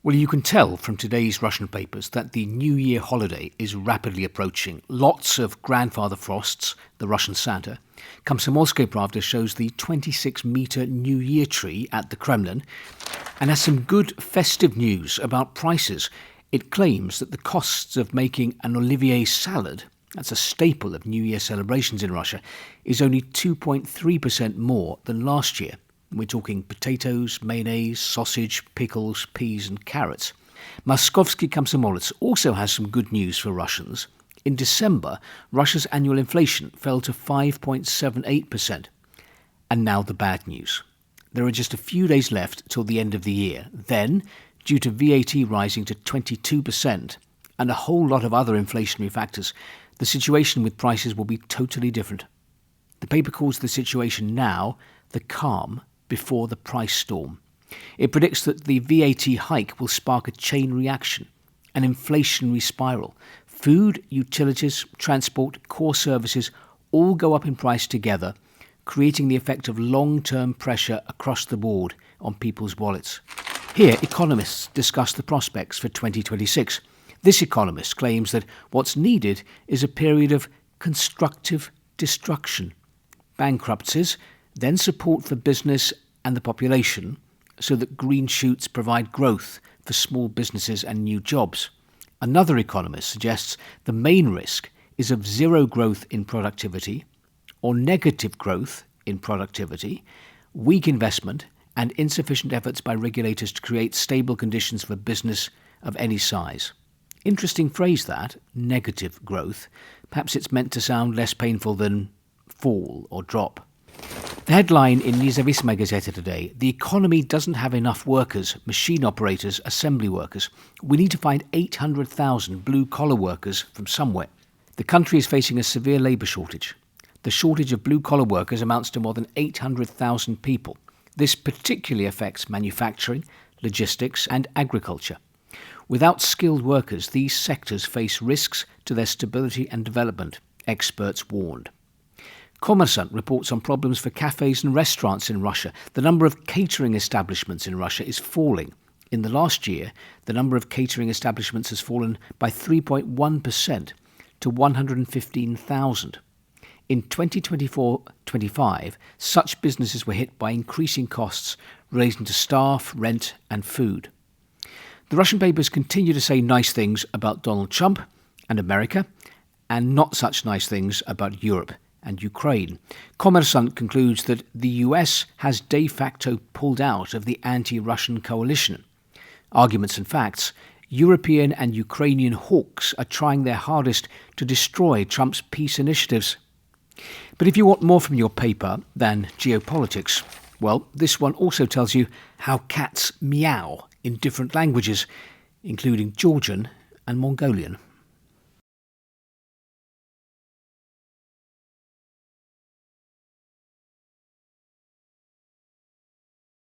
Well, you can tell from today's Russian papers that the New Year holiday is rapidly approaching. Lots of grandfather frosts, the Russian Santa. Komsomolskaya Pravda shows the 26-metre New Year tree at the Kremlin and has some good festive news about prices. It claims that the costs of making an Olivier salad, that's a staple of New Year celebrations in Russia, is only 2.3% more than last year. We're talking potatoes, mayonnaise, sausage, pickles, peas and carrots. Moskovsky Komsomolets also has some good news for Russians. In December, Russia's annual inflation fell to 5.78%. And now the bad news. There are just a few days left till the end of the year. Then, due to VAT rising to 22% and a whole lot of other inflationary factors, the situation with prices will be totally different. The paper calls the situation now the calm before the price storm. It predicts that the VAT hike will spark a chain reaction, an inflationary spiral. Food, utilities, transport, core services all go up in price together, creating the effect of long-term pressure across the board on people's wallets. Here, economists discuss the prospects for 2026. This economist claims that what's needed is a period of constructive destruction. Bankruptcies, then support for business and the population so that green shoots provide growth for small businesses and new jobs. Another economist suggests the main risk is of zero growth in productivity or negative growth in productivity, weak investment and insufficient efforts by regulators to create stable conditions for business of any size. Interesting phrase that, negative growth. Perhaps it's meant to sound less painful than fall or drop. The headline in Nezavisma Gazeta today: the economy doesn't have enough workers, machine operators, assembly workers. We need to find 800,000 blue-collar workers from somewhere. The country is facing a severe labour shortage. The shortage of blue-collar workers amounts to more than 800,000 people. This particularly affects manufacturing, logistics and agriculture. Without skilled workers, these sectors face risks to their stability and development, experts warned. Kommersant reports on problems for cafes and restaurants in Russia. The number of catering establishments in Russia is falling. In the last year, the number of catering establishments has fallen by 3.1% to 115,000. In 2024-25, such businesses were hit by increasing costs relating to staff, rent and food. The Russian papers continue to say nice things about Donald Trump and America, and not such nice things about Europe and Ukraine. Kommersant concludes that the US has de facto pulled out of the anti-Russian coalition. Arguments and facts: European and Ukrainian hawks are trying their hardest to destroy Trump's peace initiatives. But if you want more from your paper than geopolitics, well, this one also tells you how cats meow in different languages, including Georgian and Mongolian.